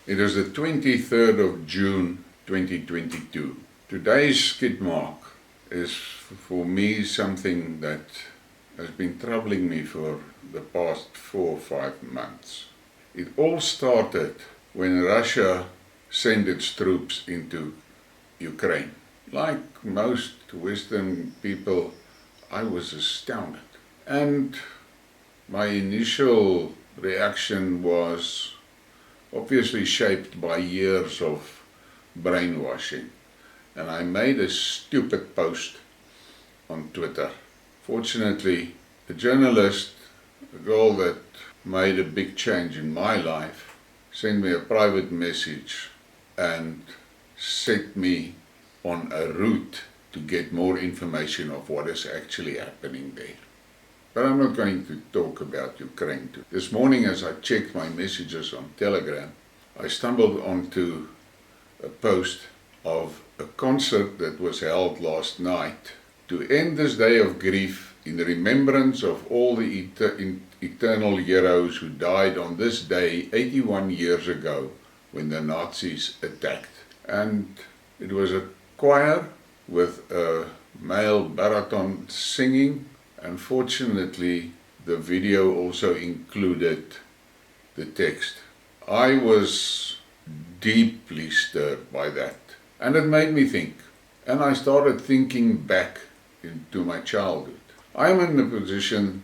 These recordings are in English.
It is the 23rd of June 2022. Today's Skidmark is for me something that has been troubling me for the past 4 or 5 months. It all started when Russia sent its troops into Ukraine. Like most Western people, I was astounded. And my initial reaction was obviously shaped by years of brainwashing. And I made a stupid post on Twitter. Fortunately, a journalist, a girl that made a big change in my life, sent me a private message and set me on a route to get more information of what is actually happening there. But I'm not going to talk about Ukraine today. This morning, as I checked my messages on Telegram, I stumbled onto a post of a concert that was held last night to end this day of grief in remembrance of all the eternal heroes who died on this day 81 years ago when the Nazis attacked. And it was a choir with a male baritone singing. Unfortunately, the video also included the text. I was deeply stirred by that, and it made me think. And I started thinking back into my childhood. I'm in a position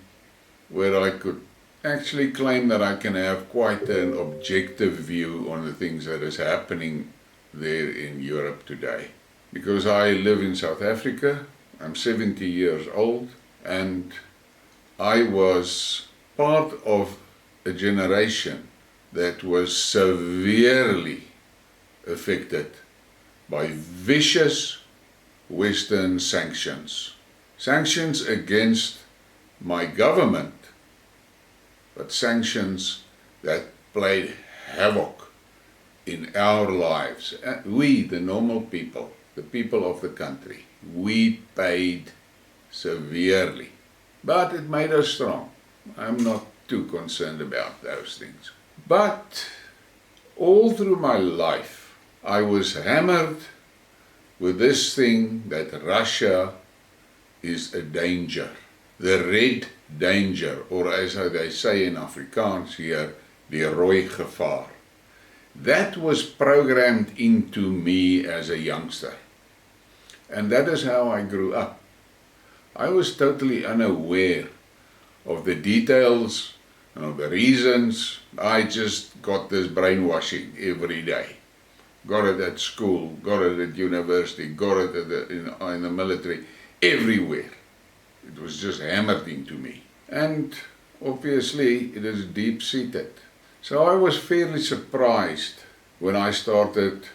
where I could actually claim that I can have quite an objective view on the things that is happening there in Europe today. Because I live in South Africa, I'm 70 years old, and I was part of a generation that was severely affected by vicious Western sanctions. Sanctions against my government, but sanctions that played havoc in our lives. We, the normal people, the people of the country, we paid severely. But it made us strong. I'm not too concerned about those things. But all through my life, I was hammered with this thing that Russia is a danger. The red danger, or as they say in Afrikaans here, die rooi gevaar. That was programmed into me as a youngster. And that is how I grew up. I was totally unaware of the details and of the reasons. I just got this brainwashing every day. Got it at school, got it at university, got it in the military, everywhere. It was just hammered into me. And obviously it is deep-seated. So I was fairly surprised when I started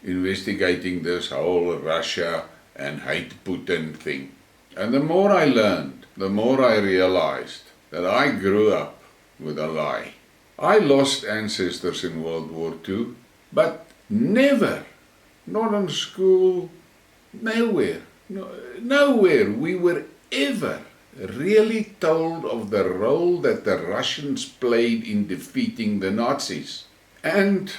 investigating this whole Russia and hate Putin thing. And the more I learned, the more I realized that I grew up with a lie. I lost ancestors in World War II, but never, not in school, nowhere, nowhere we were ever really told of the role that the Russians played in defeating the Nazis. And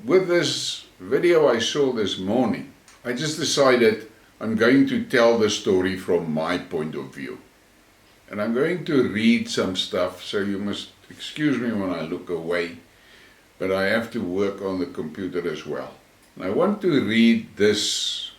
with this video I saw this morning, I just decided I'm going to tell the story from my point of view. And I'm going to read some stuff, so you must excuse me when I look away, but I have to work on the computer as well. And I want to read this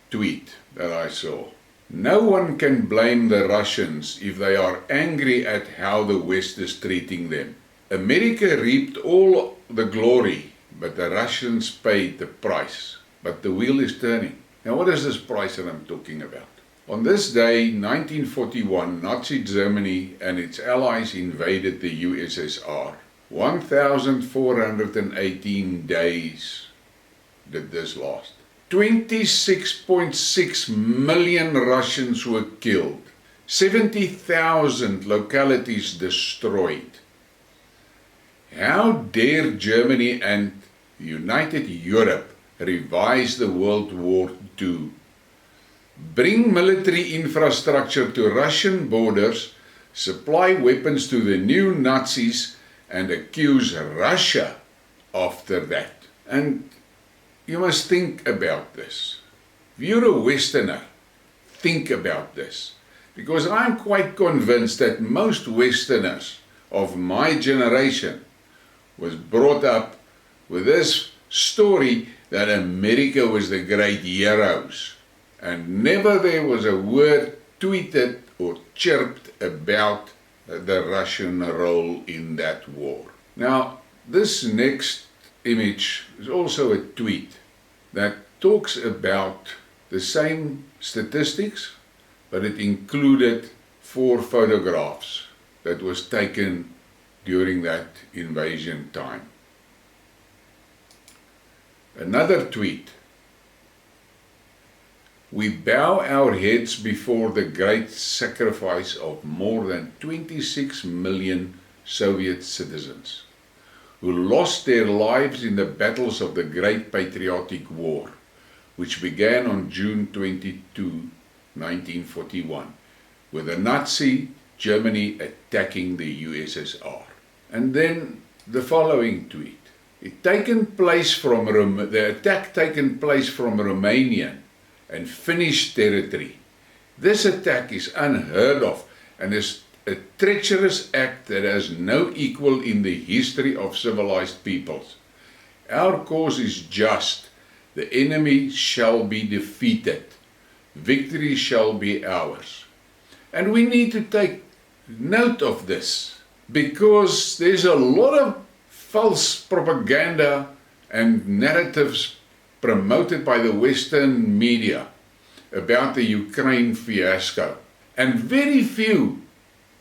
tweet that I saw. No one can blame the Russians if they are angry at how the West is treating them. America reaped all the glory, but the Russians paid the price. But the wheel is turning. Now what is this price that I'm talking about? On this day, 1941, Nazi Germany and its allies invaded the USSR. 1,418 days did this last. 26.6 million Russians were killed. 70,000 localities destroyed. How dare Germany and United Europe revise the World War II? Bring military infrastructure to Russian borders, supply weapons to the new Nazis, and accuse Russia after that. And you must think about this. If you're a Westerner, think about this. Because I'm quite convinced that most Westerners of my generation was brought up with this story that America was the great heroes. And never there was a word tweeted or chirped about the Russian role in that war. Now, this next image is also a tweet that talks about the same statistics, but it included 4 photographs that was taken during that invasion time. Another tweet: we bow our heads before the great sacrifice of more than 26 million Soviet citizens who lost their lives in the battles of the Great Patriotic War, which began on June 22, 1941, with the Nazi Germany attacking the USSR. And then the following tweet: the attack taken place from Romanian and Finnish territory. This attack is unheard of and is a treacherous act that has no equal in the history of civilized peoples. Our cause is just. The enemy shall be defeated. Victory shall be ours. And we need to take note of this, because there's a lot of false propaganda and narratives promoted by the Western media about the Ukraine fiasco. And very few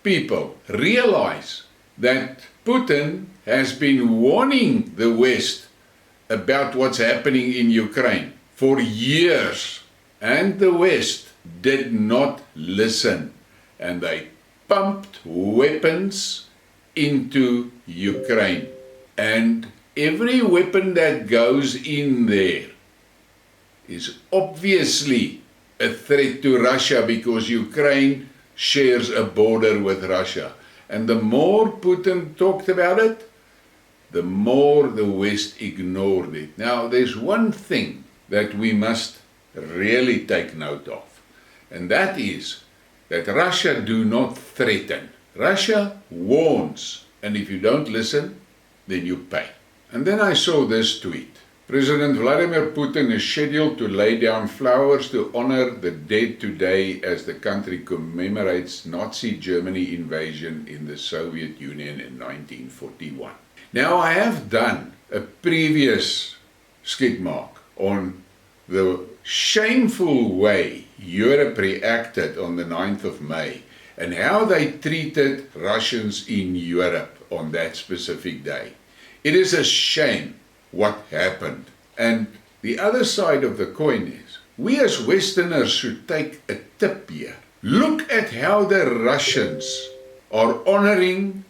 people realize that Putin has been warning the West about what's happening in Ukraine for years. And the West did not listen. And they pumped weapons into Ukraine. And every weapon that goes in there is obviously a threat to Russia, because Ukraine shares a border with Russia. And the more Putin talked about it, the more the West ignored it. Now, there's one thing that we must really take note of, and that is that Russia do not threaten. Russia warns, and if you don't listen, then you pay. And then I saw this tweet: President Vladimir Putin is scheduled to lay down flowers to honor the dead today as the country commemorates Nazi Germany invasion in the Soviet Union in 1941. Now, I have done a previous Skidmark on the shameful way Europe reacted on the 9th of May and how they treated Russians in Europe on that specific day. It is a shame what happened. And the other side of the coin is, we as Westerners should take a tip here. Look at how the Russians are honoring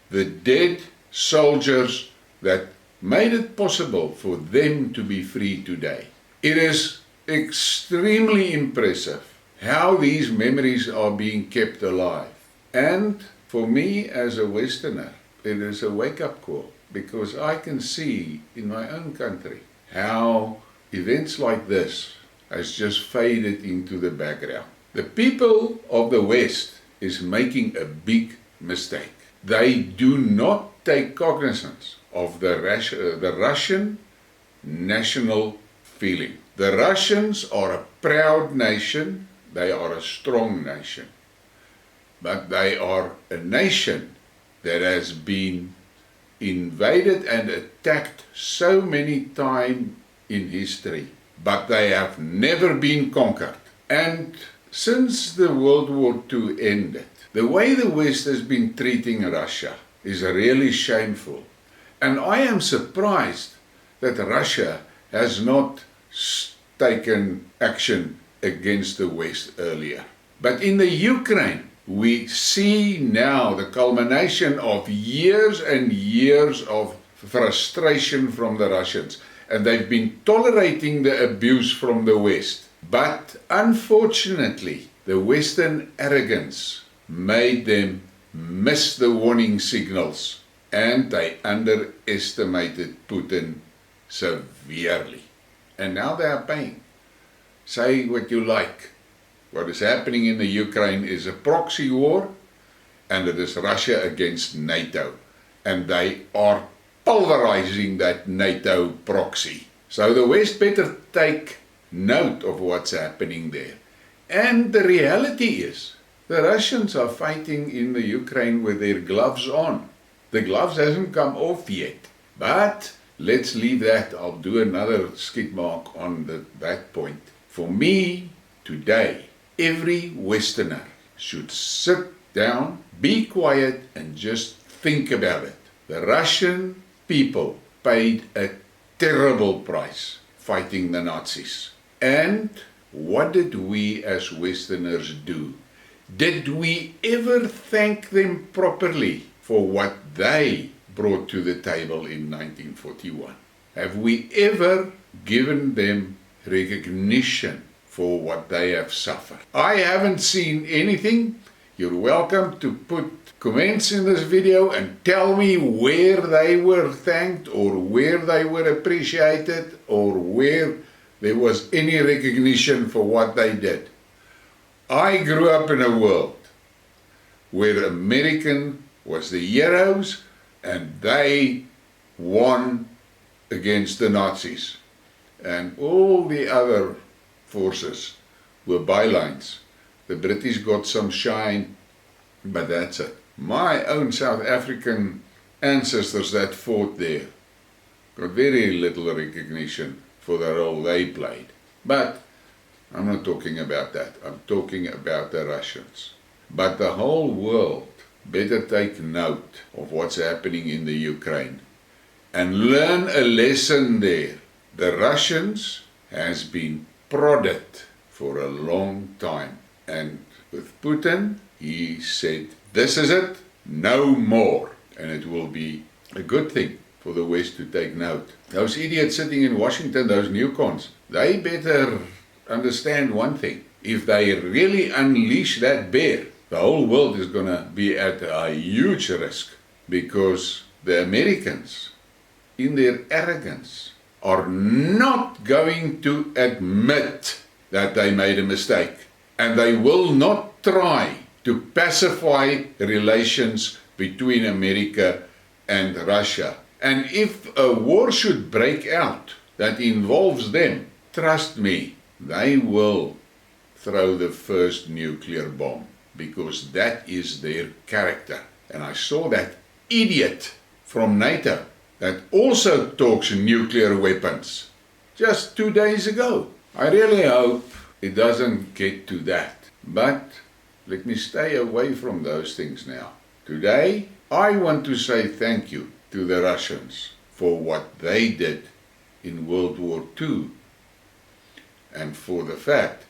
the dead soldiers that made it possible for them to be free today. It is extremely impressive how these memories are being kept alive. And for me as a Westerner, it is a wake-up call, because I can see in my own country how events like this has just faded into the background. The people of the West is making a big mistake. They do not take cognizance of the Russian national feeling. The Russians are a proud nation, they are a strong nation, but they are a nation that has been invaded and attacked so many times in history, but they have never been conquered. And since the World War II ended, the way the West has been treating Russia is really shameful. And I am surprised that Russia has not taken action against the West earlier. But in the Ukraine, we see now the culmination of years and years of frustration from the Russians. And they've been tolerating the abuse from the West. But unfortunately, the Western arrogance made them miss the warning signals and they underestimated Putin severely. And now they are paying. Say what you like. What is happening in the Ukraine is a proxy war, and it is Russia against NATO. And they are pulverizing that NATO proxy. So the West better take note of what's happening there. And the reality is, the Russians are fighting in the Ukraine with their gloves on. The gloves hasn't come off yet. But let's leave that. I'll do another skid mark on that point. For me, today, every Westerner should sit down, be quiet, and just think about it. The Russian people paid a terrible price fighting the Nazis. And what did we as Westerners do? Did we ever thank them properly for what they brought to the table in 1941? Have we ever given them recognition for what they have suffered? I haven't seen anything. You're welcome to put comments in this video and tell me where they were thanked or where they were appreciated or where there was any recognition for what they did. I grew up in a world where American was the heroes and they won against the Nazis. And all the other forces were bylines. The British got some shine, but that's it. My own South African ancestors that fought there got very little recognition for the role they played. But I'm not talking about that. I'm talking about the Russians. But the whole world better take note of what's happening in the Ukraine and learn a lesson there. The Russians has been prodded for a long time. And with Putin, he said, this is it, no more. And it will be a good thing for the West to take note. Those idiots sitting in Washington, those newcons, they better understand one thing. If they really unleash that bear, the whole world is going to be at a huge risk, because the Americans, in their arrogance, are not going to admit that they made a mistake. And they will not try to pacify relations between America and Russia. And if a war should break out that involves them, trust me, they will throw the first nuclear bomb, because that is their character. And I saw that idiot from NATO that also talks nuclear weapons just 2 days ago. I really hope it doesn't get to that. But let me stay away from those things now. Today, I want to say thank you to the Russians for what they did in World War II, and for the fact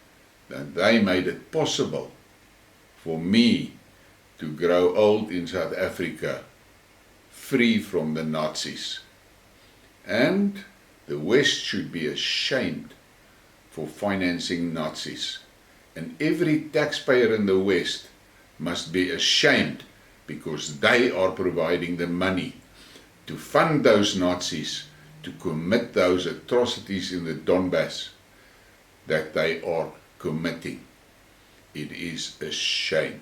that they made it possible for me to grow old in South Africa, free from the Nazis. And the West should be ashamed for financing Nazis. And every taxpayer in the West must be ashamed, because they are providing the money to fund those Nazis to commit those atrocities in the Donbass that they are committing. It is a shame.